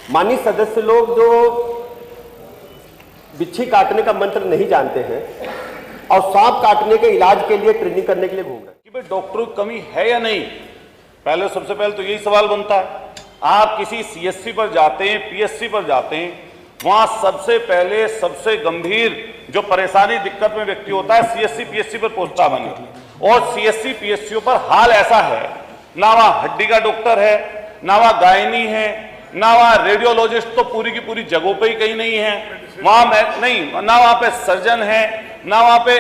माननीय सदस्य लोग जो बिच्छी काटने का मंत्र नहीं जानते हैं और सांप काटने के इलाज के लिए ट्रेनिंग करने के लिए घूम रहे हैं कि भाई डॉक्टरों की कमी है या नहीं। पहले सबसे पहले तो यही सवाल बनता है। आप किसी सीएससी पर जाते हैं, पीएससी पर जाते हैं, वहां सबसे पहले सबसे गंभीर जो परेशानी दिक्कत में व्यक्ति होता है सीएससी पीएससी पर पहुंचता बने। और सीएससी पीएससी पर हाल ऐसा है, ना वहां हड्डी का डॉक्टर है, ना वहां गायनी है, ना वहां रेडियोलॉजिस्ट तो पूरी की पूरी जगहों पे ही कहीं नहीं है, वहां नहीं, ना वहां पे सर्जन है, ना वहां पे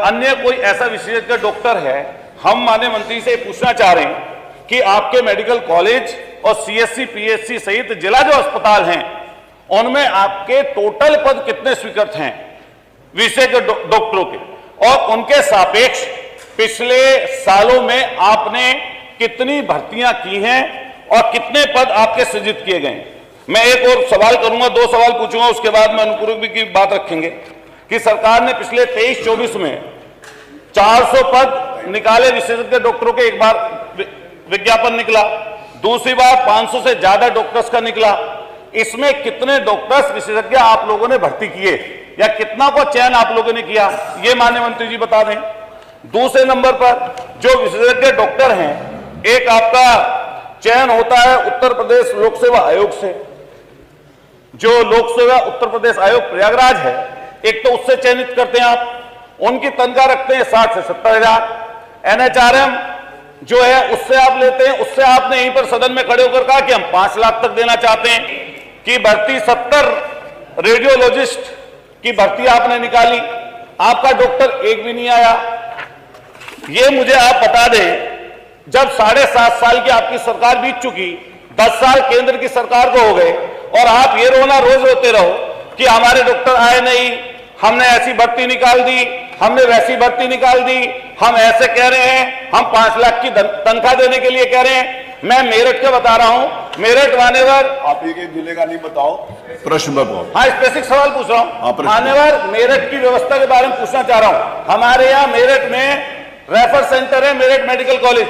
अन्य कोई ऐसा विशेषज्ञ डॉक्टर है। हम माननीय मंत्री से पूछना चाह रहे हैं कि आपके मेडिकल कॉलेज और सीएससी पीएससी सहित जिला जो अस्पताल हैं उनमें आपके टोटल पद कितने स्वीकृत हैं विशेषज्ञ डॉक्टरों के, और उनके सापेक्ष पिछले सालों में आपने कितनी भर्तियां की हैं और कितने पद आपके सृजित किए गए। मैं एक और सवाल करूंगा, 2 सवाल पूछूंगा, उसके बाद में अनुपूरक की बात रखेंगे कि सरकार ने पिछले 23-24 में 400 पद निकाले विशेषज्ञ डॉक्टरों के, एक बार विज्ञापन निकला, दूसरी बार 500 से ज्यादा डॉक्टर्स का निकला। इसमें कितने डॉक्टर्स विशेषज्ञ आप लोगों ने भर्ती किए या कितना को चयन आप लोगों ने किया, ये माननीय मंत्री जी बता दें। दूसरे नंबर पर जो विशेषज्ञ डॉक्टर हैं, एक आपका चयन होता है उत्तर प्रदेश लोक सेवा आयोग से, जो लोक सेवा उत्तर प्रदेश आयोग प्रयागराज है, एक तो उससे चयनित करते हैं आप, उनकी तनख्वाह रखते हैं 60 से 70 हजार। एनएचआरएम जो है उससे आप लेते हैं, उससे आपने यहीं पर सदन में खड़े होकर कहा कि हम 5 लाख तक देना चाहते हैं, कि भर्ती 70 रेडियोलॉजिस्ट की भर्ती आपने निकाली, आपका डॉक्टर एक भी नहीं आया। ये मुझे आप बता दें, जब 7.5 साल की आपकी सरकार बीत चुकी, 10 साल केंद्र की सरकार को हो गए, और आप ये रोना रोज रोते रहो कि हमारे डॉक्टर आए नहीं, हमने ऐसी भर्ती निकाल दी, हमने वैसी भर्ती निकाल दी, हम ऐसे कह रहे हैं, हम 5 लाख की तनख्वाह देने के लिए कह रहे हैं। मैं मेरठ के बता रहा हूं, मेरठ मान्यवर, आप एक जिले का नहीं बताओ, प्रश्न बताओ। हाँ, स्पेसिफिक सवाल पूछ रहा हूं मान्यवर, मेरठ की व्यवस्था के बारे में पूछना चाह रहा हूं। हमारे यहाँ मेरठ में रेफर सेंटर है, मेरठ मेडिकल कॉलेज।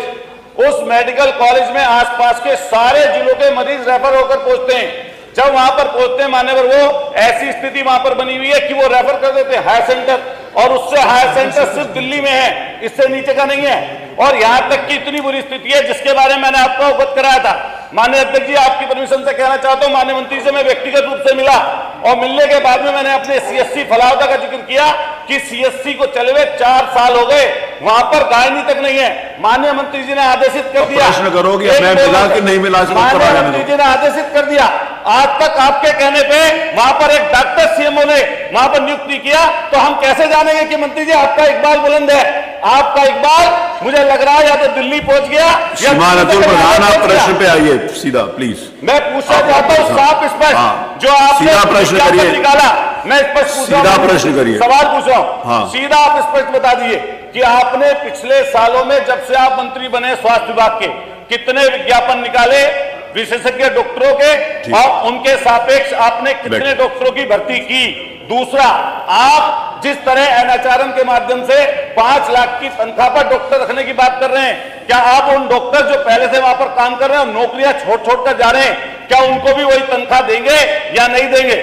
उस मेडिकल कॉलेज में आसपास के सारे जिलों के मरीज रेफर होकर पहुंचते हैं। जब वहां पर पहुंचते हैं मान्यवर, वो ऐसी स्थिति वहां पर बनी हुई है कि वो रेफर कर देते हैं हायर सेंटर, और उससे हायर सेंटर सिर्फ दिल्ली में है, इससे नीचे का नहीं है। और यहां तक की इतनी बुरी स्थिति है जिसके बारे में मैंने आपको अवगत कराया था। माननीय अध्यक्ष जी, आपकी परमिशन से कहना चाहता हूं, माननीय मंत्री से मैं व्यक्तिगत रूप से मिला, और मिलने के बाद में मैंने अपने सीएससी फलावदा का जिक्र किया कि सीएससी को चले हुए 4 साल हो गए, वहां पर गायनी तक नहीं है। माननीय मंत्री जी ने आदेशित कर दिया, प्रश्न करोगे मैं मिला कि नहीं मिला, माननीय मंत्री जी ने आदेशित कर दिया, आज तक आपके कहने पे वहां पर एक डॉक्टर सीएमओ ने वहां पर नियुक्ति किया, तो हम कैसे जानेंगे कि मंत्री जी आपका इकबाल बुलंद है? आपका इकबाल मुझे लग रहा है या तो दिल्ली पहुंच गया या प्रधान, आप प्रश्न पे आइए सीधा प्लीज। मैं पूछना चाहता हूं साफ स्पष्ट, जो आपने सीधा प्रश्न करिए, निकाला, मैं स्पष्ट पूछ रहा हूं, सीधा प्रश्न करिए, सवाल पूछ रहा हूं, सीधा आप स्पष्ट बता दीजिए कि आपने पिछले सालों में जब से आप मंत्री बने स्वास्थ्य विभाग के, कितने विज्ञापन निकाले विशेषज्ञ डॉक्टरों के, और उनके सापेक्ष आपने कितने डॉक्टरों की भर्ती की? दूसरा, आप जिस तरह एनएचआरएम के माध्यम से 5 लाख की तनख्वाह पर डॉक्टर रखने की बात कर रहे हैं, क्या आप उन डॉक्टर जो पहले से वहां पर काम कर रहे हैं और नौकरियां छोड़ कर जा रहे हैं, क्या उनको भी वही तनख्वाह देंगे या नहीं देंगे?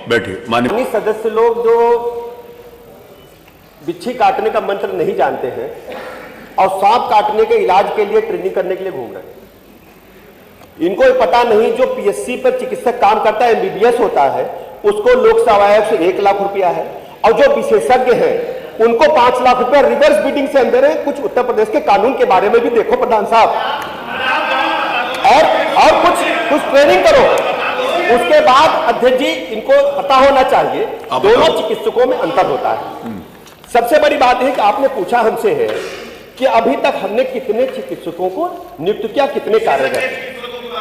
बैठिए। माननीय सदस्य लोग जो बिच्छी काटने का मंत्र नहीं जानते हैं और सांप काटने के इलाज के लिए ट्रेनिंग करने के लिए घूम रहे हैं, इनको पता नहीं जो पीएससी पर चिकित्सक काम करता है, एमबीबीएस होता है, उसको लोक सेवा आयोग से 1 लाख रुपया है, और जो विशेषज्ञ हैं उनको 5 लाख रुपया रिवर्स बिडिंग से अंदर है। कुछ उत्तर प्रदेश के कानून के बारे में भी देखो प्रधान साहब, और कुछ ट्रेनिंग करो। उसके बाद अध्यक्ष जी, इनको पता होना चाहिए दोनों चिकित्सकों में अंतर होता है। सबसे बड़ी बात है कि आपने पूछा हमसे है कि अभी तक हमने कितने चिकित्सकों को नियुक्त किया, कितने कार्यरत,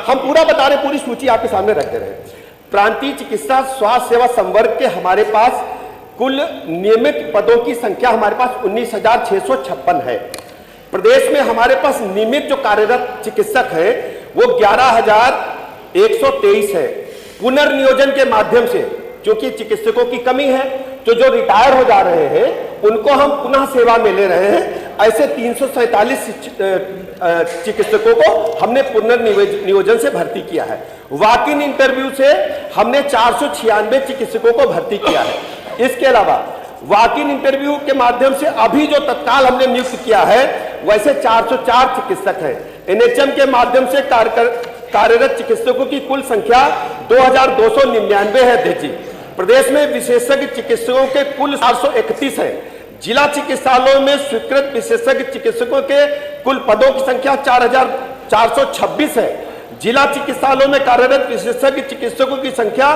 हम पूरा बता रहे, पूरी सूची आपके सामने रखते रहे। प्रांतीय चिकित्सा स्वास्थ्य सेवा संवर्ग के हमारे पास कुल नियमित पदों की संख्या हमारे पास 19,656 है। प्रदेश में हमारे पास नियमित जो कार्यरत चिकित्सक हैं वो 11,123 है। पुनर्नियोजन के माध्यम से, क्योंकि चिकित्सकों की कमी है, तो जो रिटायर हो जा रहे हैं उनको हम पुनः सेवा में ले रहे हैं। ऐसे 347 चिकित्सकों को हमने पुनर्नियोजन से भर्ती किया है। वॉक इन इंटरव्यू से हमने 496 चिकित्सकों को भर्ती किया है। इसके अलावा वॉक इन इंटरव्यू के माध्यम से अभी जो तत्काल हमने नियुक्त किया है वैसे 404 चिकित्सक हैं। एनएचएम के माध्यम से कार्यरत चिकित्सकों की कुल संख्या 2299 है। अध्यक्ष जी, प्रदेश में विशेषज्ञ चिकित्सकों के कुल 431 है। जिला चिकित्सालयों में स्वीकृत विशेषज्ञ चिकित्सकों के कुल पदों की संख्या 4426 है। जिला चिकित्सालयों में कार्यरत विशेषज्ञ चिकित्सकों की संख्या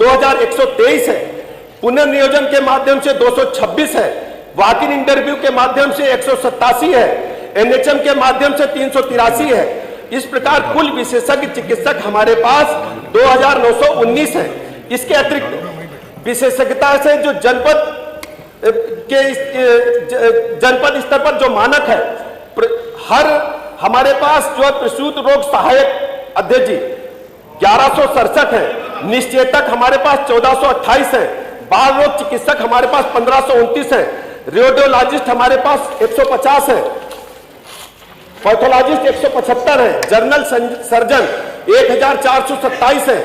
2123 है। पुनर्नियोजन के माध्यम से 226 है। वॉक इन इंटरव्यू के माध्यम से 187 है। एनएचएम के माध्यम से 383 है। इस प्रकार कुल विशेषज्ञ चिकित्सक हमारे पास 2919 है। इसके अतिरिक्त विशेषज्ञता से जो जनपद स्तर पर जो मानक है, हर हमारे पास जो प्रसूति रोग सहायक अध्यक्ष जी 1167 है। निश्चेतक हमारे पास 1428 है। बाल रोग चिकित्सक हमारे पास 1529 है। रेडियोलॉजिस्ट हमारे पास 150 है। पैथोलॉजिस्ट 175 है। जर्नल सर्जन 1427 है।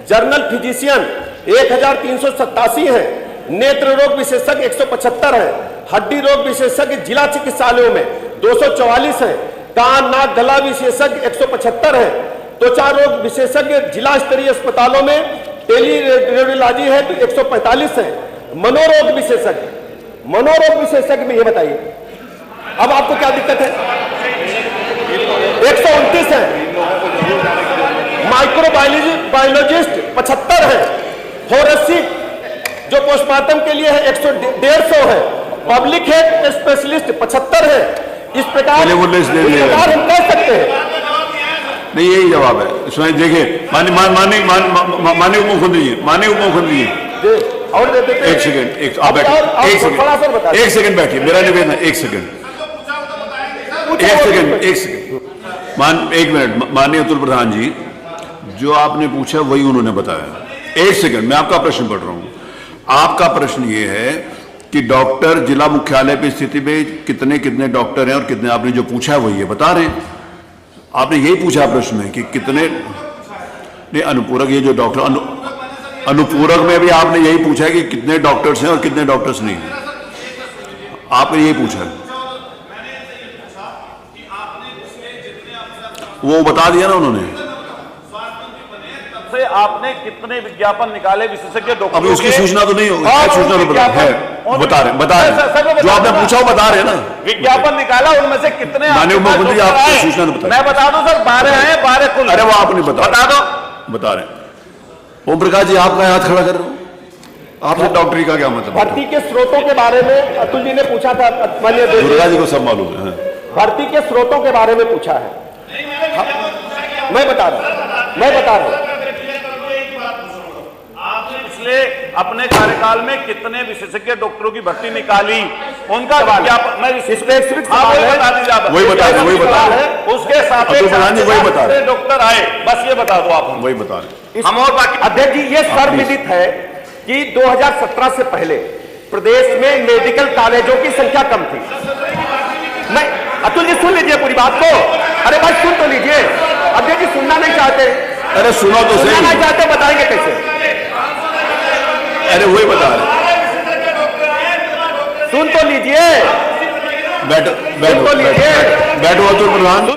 जर्नल फिजिशियन 1387 है। नेत्र रोग विशेषज्ञ 175 है। हड्डी रोग विशेषज्ञ जिला चिकित्सालयों में 244 है। कान नाक गला विशेषज्ञ 175 है। त्वचा रोग विशेषज्ञ जिला स्तरीय अस्पतालों में टेली रेडियोलॉजी है तो 145 है। मनोरोग विशेषज्ञ में ये बताइए अब आपको क्या दिक्कत है? 129 है। माइक्रोबायोलॉजिस्ट 75 है। फोरेंसिक जो पोस्टमार्टम के लिए है 150 है। पब्लिक हेल्थ स्पेशलिस्ट 75 है। इस प्रकार हम कह सकते हैं। नहीं, यही जवाब है। इसमें देखिए माननीय उप मुख्यमंत्री जी और एक सेकंड, आप बैठिए। एक सेकंड बैठिए, मेरा निवेदन है। एक सेकंड। एक मिनट। माननीय अतुल प्रधान जी, जो आपने पूछा वही उन्होंने बताया। एक सेकंड, मैं आपका प्रश्न पढ़ रहा हूं। आपका प्रश्न ये है कि डॉक्टर जिला मुख्यालय की स्थिति में कितने डॉक्टर हैं और कितने, आपने जो पूछा है वही है बता रहे हैं। आपने यही पूछा प्रश्न में कि कितने, नहीं अनुपूरक, ये जो डॉक्टर अनुपूरक में भी आपने यही पूछा है कि कितने डॉक्टर्स हैं और कितने डॉक्टर्स नहीं हैं। आपने यही पूछा है, वो बता दिया ना उन्होंने। से आपने कितने विज्ञापन निकाले विशेषज्ञ डॉक्टर? अभी उसकी सूचना तो नहीं होगी। सूचना तो बता रहे जो आपने पूछा वो बता रहे ना। विज्ञापन निकाला, उनमें से कितने माननीय मुख्यमंत्री आपको सूचना नहीं बताई। मैं बता दूं सर, 12 हैं, 12 कुल। अरे वो आपने बता दो, बता रहे। ओम प्रकाश जी, आपका हाथ खड़ा कर रहे हो, आपसे डॉक्टरी का क्या मतलब? भर्ती के स्रोतों के बारे में अतुल जी ने पूछा था। माननीय दुर्गा जी को सब मालूम है। भर्ती के स्रोतों के बारे में पूछा है। मैं बता रहा हूं। पिछले अपने कार्यकाल में कितने विशेषज्ञ डॉक्टरों की भर्ती निकाली, उनका विज्ञापन मैं स्पेसिफिक बता दीजिए। वही बता रहे, उसके साथ वही बता रहे डॉक्टर आए, बस ये बता दो आप। वही बता रहे हम। और बाकी अध्यक्ष जी, ये सर्वविदित है कि 2017 से पहले प्रदेश में मेडिकल कॉलेजों की संख्या कम थी। मैं अतुल जी सुन लीजिए पूरी बात को। अरे भाई सुन तो लीजिए। अध्यक्ष जी सुनना नहीं चाहते। अरे सुनो तो सही। सुनना नहीं चाहते, बताएंगे कैसे? अरे वही बता रहे, सुन तो लीजिए। बैठो अतुल प्रधान।